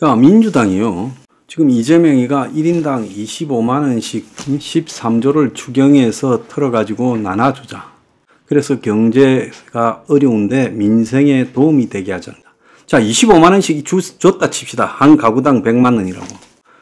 자, 민주당이요. 지금 이재명이가 1인당 25만원씩 13조를 추경해서 털어가지고 나눠주자. 그래서 경제가 어려운데 민생에 도움이 되게 하자. 자, 25만원씩 줬다 칩시다. 한 가구당 100만원이라고.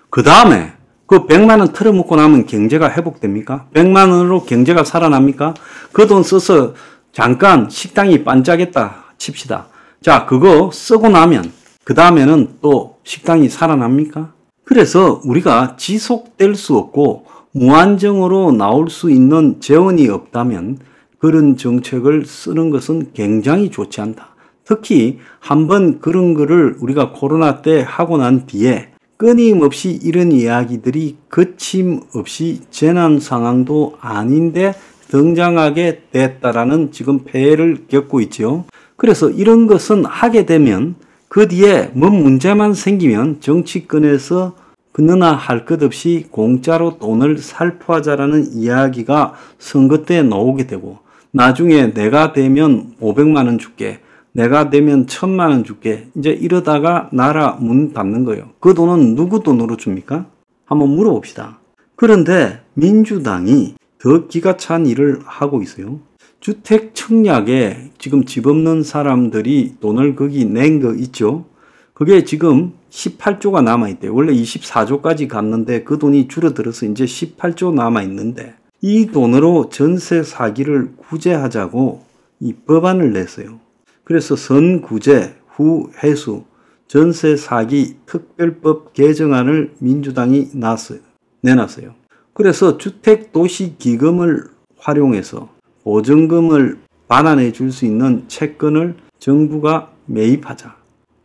그 다음에 그 100만원 털어먹고 나면 경제가 회복됩니까? 100만원으로 경제가 살아납니까? 그 돈 써서 잠깐 식당이 반짝했다 칩시다. 자, 그거 쓰고 나면 그 다음에는 또 식당이 살아납니까? 그래서 우리가 지속될 수 없고 무한정으로 나올 수 있는 재원이 없다면 그런 정책을 쓰는 것은 굉장히 좋지 않다. 특히 한번 그런 거를 우리가 코로나 때 하고 난 뒤에 끊임없이 이런 이야기들이 거침없이 재난 상황도 아닌데 등장하게 됐다라는 지금 폐해를 겪고 있죠. 그래서 이런 것은 하게 되면 그 뒤에 뭔 문제만 생기면 정치권에서 그러나 할 것 없이 공짜로 돈을 살포하자라는 이야기가 선거 때 나오게 되고 나중에 내가 되면 500만 원 줄게. 내가 되면 1000만 원 줄게. 이제 이러다가 나라 문 닫는 거예요. 그 돈은 누구 돈으로 줍니까? 한번 물어봅시다. 그런데 민주당이 더 기가 찬 일을 하고 있어요. 주택 청약에 지금 집 없는 사람들이 돈을 거기 낸 거 있죠. 그게 지금 18조가 남아있대요. 원래 24조까지 갔는데 그 돈이 줄어들어서 이제 18조 남아있는데 이 돈으로 전세 사기를 구제하자고 이 법안을 냈어요. 그래서 선구제, 후회수, 전세 사기 특별법 개정안을 민주당이 내놨어요. 그래서 주택도시기금을 활용해서 보증금을 반환해 줄 수 있는 채권을 정부가 매입하자.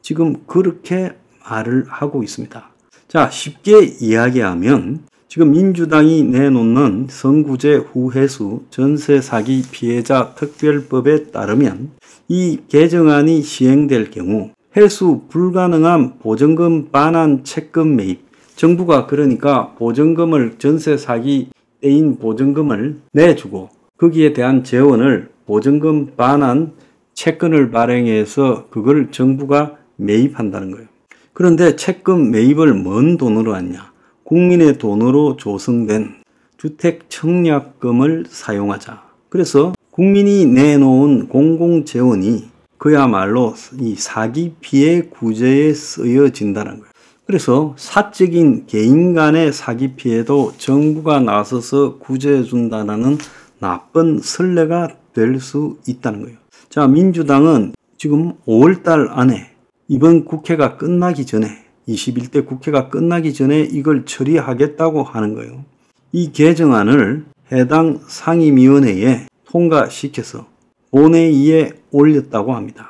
지금 그렇게 말을 하고 있습니다. 자, 쉽게 이야기하면 지금 민주당이 내놓는 선구제 후회수 전세 사기 피해자 특별법에 따르면 이 개정안이 시행될 경우 회수 불가능한 보증금 반환 채권 매입, 정부가 그러니까 보증금을 전세 사기 때인 보증금을 내주고 거기에 대한 재원을 보증금 반환 채권을 발행해서 그걸 정부가 매입한다는 거예요. 그런데 채권 매입을 뭔 돈으로 하냐? 국민의 돈으로 조성된 주택 청약금을 사용하자. 그래서 국민이 내놓은 공공재원이 그야말로 이 사기 피해 구제에 쓰여진다는 거예요. 그래서 사적인 개인 간의 사기 피해도 정부가 나서서 구제해 준다는 나쁜 선례가 될 수 있다는 거예요. 자, 민주당은 지금 5월달 안에 이번 국회가 끝나기 전에 21대 국회가 끝나기 전에 이걸 처리하겠다고 하는 거예요. 이 개정안을 해당 상임위원회에 통과시켜서 본회의에 올렸다고 합니다.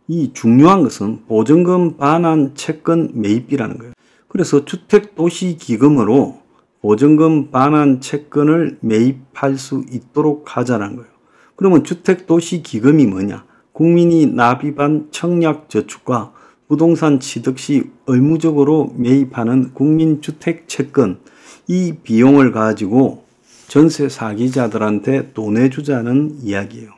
이 중요한 것은 보증금 반환 채권 매입이라는 거예요. 그래서 주택도시기금으로 보증금 반환 채권을 매입할 수 있도록 하자는 거예요. 그러면 주택도시기금이 뭐냐? 국민이 납입한 청약저축과 부동산 취득 시 의무적으로 매입하는 국민주택채권, 이 비용을 가지고 전세 사기자들한테 돈 내주자는 이야기예요.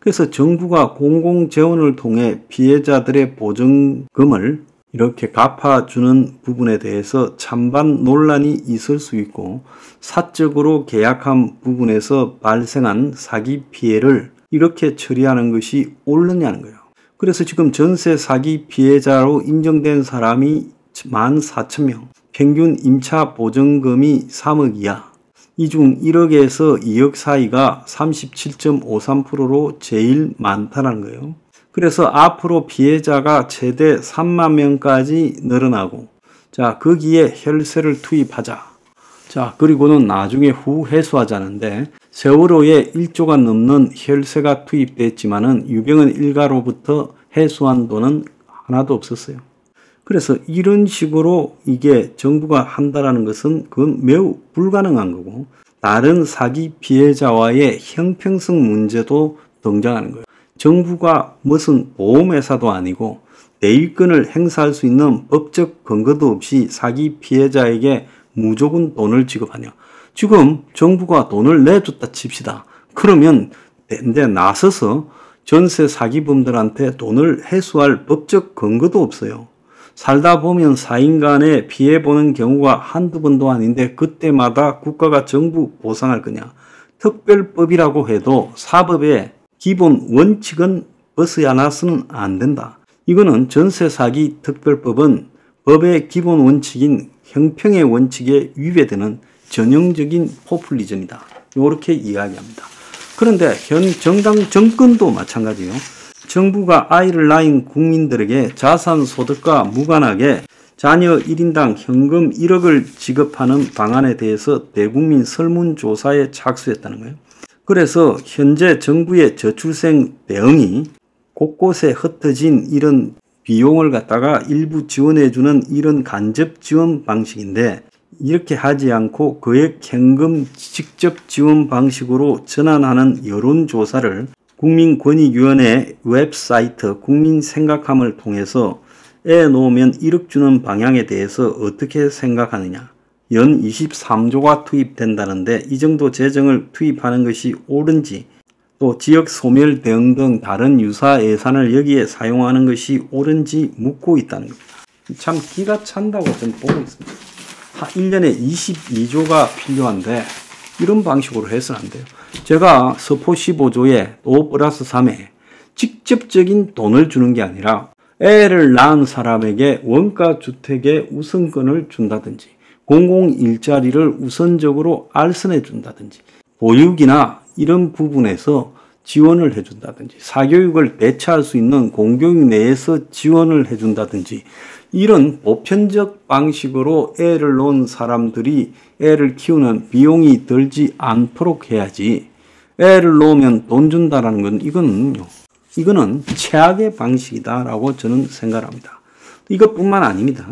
그래서 정부가 공공재원을 통해 피해자들의 보증금을 이렇게 갚아주는 부분에 대해서 찬반 논란이 있을 수 있고 사적으로 계약한 부분에서 발생한 사기 피해를 이렇게 처리하는 것이 옳느냐는 거예요. 그래서 지금 전세 사기 피해자로 인정된 사람이 14,000명, 평균 임차 보증금이 3억 이하, 이 중 1억에서 2억 사이가 37.53%로 제일 많다는 거예요. 그래서 앞으로 피해자가 최대 3만 명까지 늘어나고, 자, 거기에 혈세를 투입하자. 자, 그리고는 나중에 후회수하자는데 세월호에 1조가 넘는 혈세가 투입됐지만은 유병헌 일가로부터 회수한 돈은 하나도 없었어요. 그래서 이런 식으로 이게 정부가 한다라는 것은 그건 매우 불가능한 거고 다른 사기 피해자와의 형평성 문제도 등장하는 거예요. 정부가 무슨 보험회사도 아니고 대위권을 행사할 수 있는 법적 근거도 없이 사기 피해자에게 무조건 돈을 지급하냐. 지금 정부가 돈을 내줬다 칩시다. 그러면 이제 나서서 전세 사기범들한테 돈을 회수할 법적 근거도 없어요. 살다 보면 사인간에 피해보는 경우가 한두 번도 아닌데 그때마다 국가가 전부 보상할 거냐. 특별법이라고 해도 사법의 기본 원칙은 벗어나서는 안 된다. 이거는 전세사기 특별법은 법의 기본 원칙인 형평의 원칙에 위배되는 전형적인 포퓰리즘이다. 이렇게 이야기합니다. 그런데 현 정당 정권도 마찬가지요. 정부가 아이를 낳은 국민들에게 자산 소득과 무관하게 자녀 1인당 현금 1억을 지급하는 방안에 대해서 대국민 설문조사에 착수했다는 거예요. 그래서 현재 정부의 저출생 대응이 곳곳에 흩어진 이런 비용을 갖다가 일부 지원해주는 이런 간접 지원 방식인데, 이렇게 하지 않고 거액 현금 직접 지원 방식으로 전환하는 여론조사를 국민권익위원회 웹사이트 국민생각함을 통해서 애 놓으면 1억 주는 방향에 대해서 어떻게 생각하느냐. 연 23조가 투입된다는데 이 정도 재정을 투입하는 것이 옳은지, 또 지역 소멸 대응 등 다른 유사 예산을 여기에 사용하는 것이 옳은지 묻고 있다는 겁니다. 참 기가 찬다고 저는 보고 있습니다. 1년에 22조가 필요한데 이런 방식으로 해서는 안 돼요. 제가 서포 15조에 5 플러스 3에 직접적인 돈을 주는 게 아니라 애를 낳은 사람에게 원가주택의 우선권을 준다든지 공공일자리를 우선적으로 알선해 준다든지 보육이나 이런 부분에서 지원을 해준다든지 사교육을 대체할 수 있는 공교육 내에서 지원을 해준다든지 이런 보편적 방식으로 애를 놓은 사람들이 애를 키우는 비용이 들지 않도록 해야지, 애를 놓으면 돈 준다라는 건 이거는 최악의 방식이다라고 저는 생각합니다. 이것뿐만 아닙니다.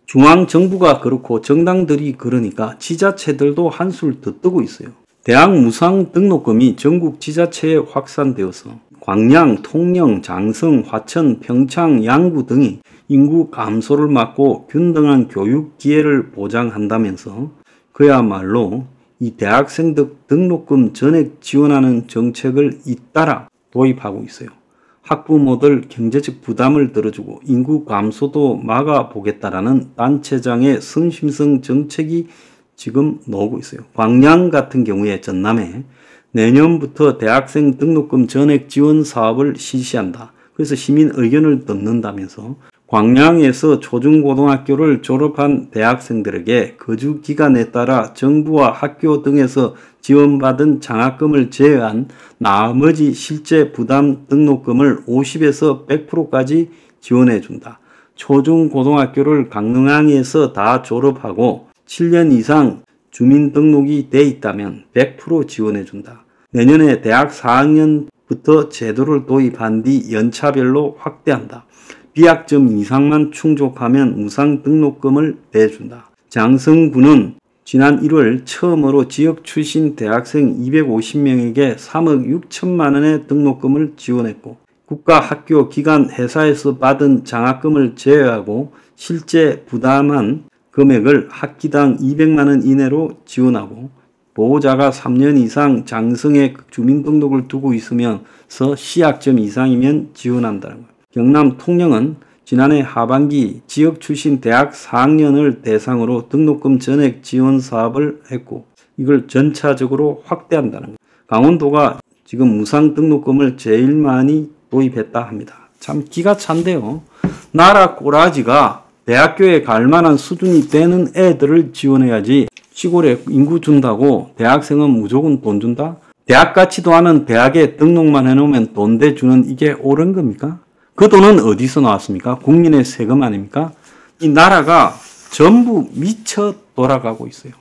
중앙정부가 그렇고 정당들이 그러니까 지자체들도 한술 더 뜨고 있어요. 대학 무상 등록금이 전국 지자체에 확산되어서 광양, 통영, 장성, 화천, 평창, 양구 등이 인구 감소를 막고 균등한 교육 기회를 보장한다면서 그야말로 이 대학생들 등록금 전액 지원하는 정책을 잇따라 도입하고 있어요. 학부모들 경제적 부담을 덜어주고 인구 감소도 막아보겠다라는 단체장의 성심성 정책이 지금 나오고 있어요. 광양 같은 경우에 전남에 내년부터 대학생 등록금 전액 지원 사업을 실시한다. 그래서 시민 의견을 듣는다면서 광양에서 초중고등학교를 졸업한 대학생들에게 거주 기간에 따라 정부와 학교 등에서 지원받은 장학금을 제외한 나머지 실제 부담 등록금을 50에서 100%까지 지원해 준다. 초중고등학교를 강릉항에서 다 졸업하고 7년 이상 주민등록이 돼 있다면 100% 지원해 준다. 내년에 대학 4학년부터 제도를 도입한 뒤 연차별로 확대한다. 비학점 이상만 충족하면 무상 등록금을 내준다. 장성군은 지난 1월 처음으로 지역 출신 대학생 250명에게 3억 6천만 원의 등록금을 지원했고 국가 학교 기관 회사에서 받은 장학금을 제외하고 실제 부담한 금액을 학기당 200만 원 이내로 지원하고 보호자가 3년 이상 장성에 주민등록을 두고 있으면서 C학점 이상이면 지원한다는 거예요. 경남 통영은 지난해 하반기 지역 출신 대학 4학년을 대상으로 등록금 전액 지원 사업을 했고 이걸 전차적으로 확대한다는 거예요. 강원도가 지금 무상 등록금을 제일 많이 도입했다 합니다. 참 기가 찬데요. 나라 꼬라지가 대학교에 갈 만한 수준이 되는 애들을 지원해야지 시골에 인구 준다고 대학생은 무조건 돈 준다? 대학 같지도 않은 대학에 등록만 해놓으면 돈 대주는 이게 옳은 겁니까? 그 돈은 어디서 나왔습니까? 국민의 세금 아닙니까? 이 나라가 전부 미쳐 돌아가고 있어요.